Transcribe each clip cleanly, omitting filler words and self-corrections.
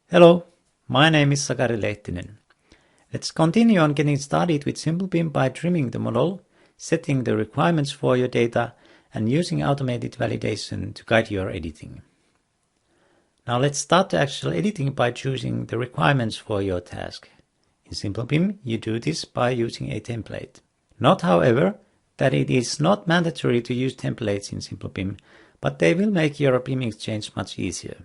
Hello, my name is Sakari Lehtinen. Let's continue on getting started with Simplebim by trimming the model, setting the requirements for your data, and using automated validation to guide your editing. Now let's start the actual editing by choosing the requirements for your task. In Simplebim, you do this by using a template. Note, however, that it is not mandatory to use templates in Simplebim, but they will make your BIM exchange much easier.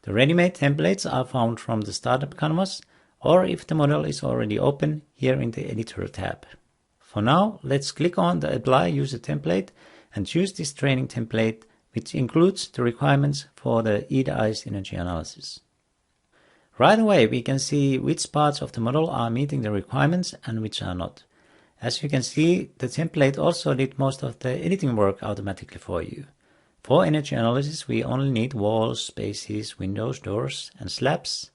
The ready-made templates are found from the startup canvas, or if the model is already open, here in the Editor tab. For now, let's click on the Apply User Template and choose this training template, which includes the requirements for the EDI's energy analysis. Right away, we can see which parts of the model are meeting the requirements and which are not. As you can see, the template also did most of the editing work automatically for you. For energy analysis, we only need walls, spaces, windows, doors, and slabs,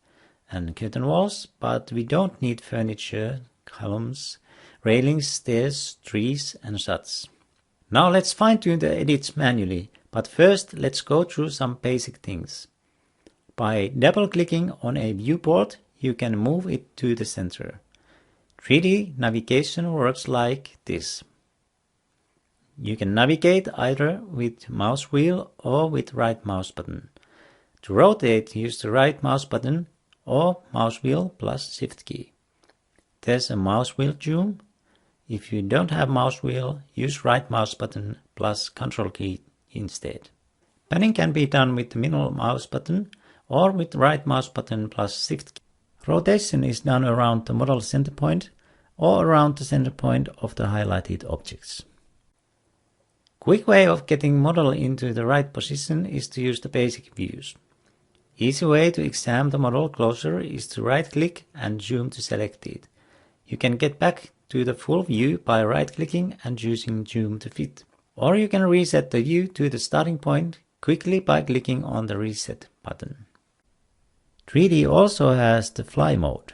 and curtain walls, but we don't need furniture, columns, railings, stairs, trees, and such. Now let's fine-tune the edits manually, but first let's go through some basic things. By double-clicking on a viewport, you can move it to the center. 3D navigation works like this. You can navigate either with mouse wheel or with right mouse button. To rotate, use the right mouse button or mouse wheel plus shift key. There's a mouse wheel zoom. If you don't have mouse wheel, use right mouse button plus control key instead. Panning can be done with the middle mouse button or with right mouse button plus shift key. Rotation is done around the model center point or around the center point of the highlighted objects. Quick way of getting model into the right position is to use the basic views. Easy way to examine the model closer is to right click and zoom to select it. You can get back to the full view by right clicking and choosing zoom to fit. Or you can reset the view to the starting point quickly by clicking on the reset button. 3D also has the fly mode.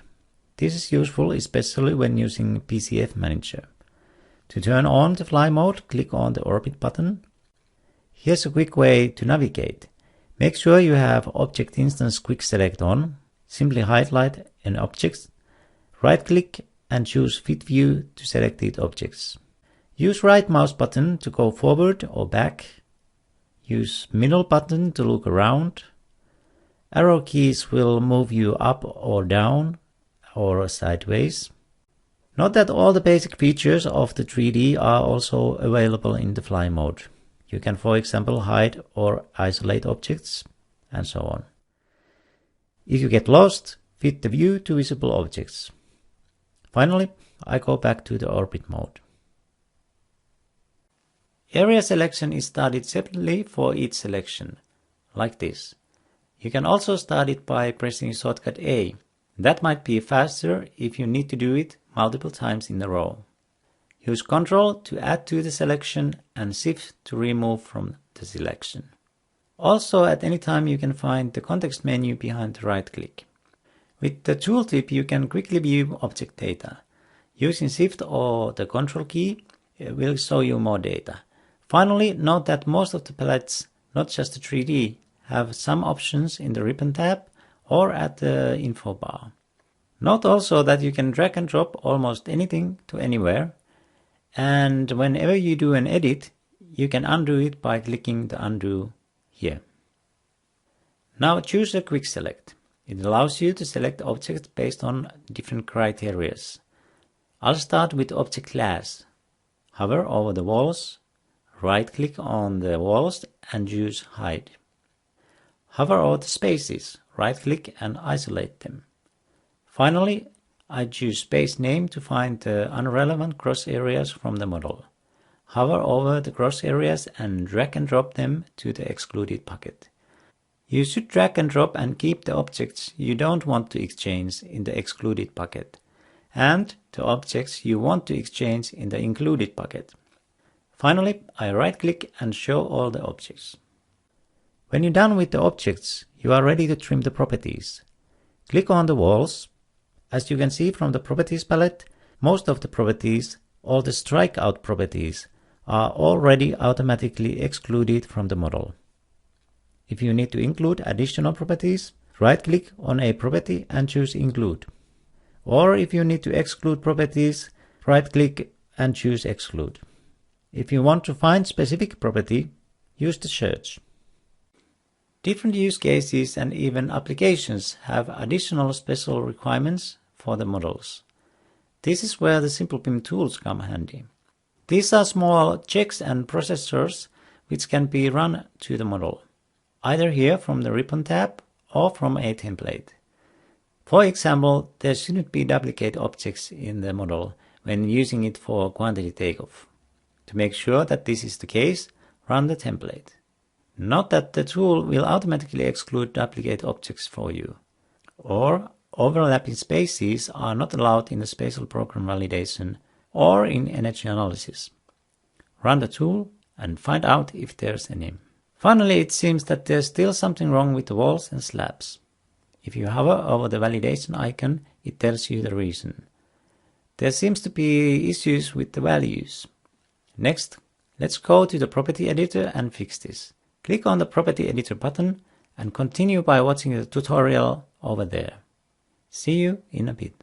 This is useful especially when using PCF Manager. To turn on the fly mode, click on the orbit button. Here's a quick way to navigate. Make sure you have Object Instance Quick Select on. Simply highlight an object, right click and choose Fit View to selected objects. Use right mouse button to go forward or back. Use middle button to look around. Arrow keys will move you up or down or sideways. Note that all the basic features of the 3D are also available in the fly mode. You can, for example, hide or isolate objects, and so on. If you get lost, fit the view to visible objects. Finally, I go back to the orbit mode. Area selection is started separately for each selection, like this. You can also start it by pressing shortcut A. That might be faster if you need to do it multiple times in a row. Use Ctrl to add to the selection and Shift to remove from the selection. Also, at any time you can find the context menu behind the right click. With the tooltip you can quickly view object data. Using Shift or the Ctrl key will show you more data. Finally, note that most of the palettes, not just the 3D, have some options in the ribbon tab or at the info bar. Note also that you can drag and drop almost anything to anywhere, and whenever you do an edit, you can undo it by clicking the undo here. Now choose a quick select. It allows you to select objects based on different criteria. I'll start with object class. Hover over the walls, right click on the walls and choose hide. Hover over the spaces, right click and isolate them. Finally, I choose space name to find the irrelevant cross areas from the model. Hover over the cross areas and drag and drop them to the excluded bucket. You should drag and drop and keep the objects you don't want to exchange in the excluded bucket, and the objects you want to exchange in the included bucket. Finally, I right click and show all the objects. When you're done with the objects, you are ready to trim the properties. Click on the walls. As you can see from the properties palette, most of the properties, all the strikeout properties, are already automatically excluded from the model. If you need to include additional properties, Right-click on a property and choose Include. Or if you need to exclude properties, right-click and choose Exclude. If you want to find specific property, use the search. Different use cases and even applications have additional special requirements for the models. This is where the Simplebim tools come handy. These are small checks and processors which can be run to the model, either here from the Ribbon tab or from a template. For example, there shouldn't be duplicate objects in the model when using it for quantity takeoff. To make sure that this is the case, run the template. Note that the tool will automatically exclude duplicate objects for you, or overlapping spaces are not allowed in the spatial program validation or in energy analysis. Run the tool and find out if there's any. Finally, it seems that there's still something wrong with the walls and slabs. If you hover over the validation icon, it tells you the reason. There seems to be issues with the values. Next, let's go to the property editor and fix this. Click on the property editor button and continue by watching the tutorial over there. See you in a bit.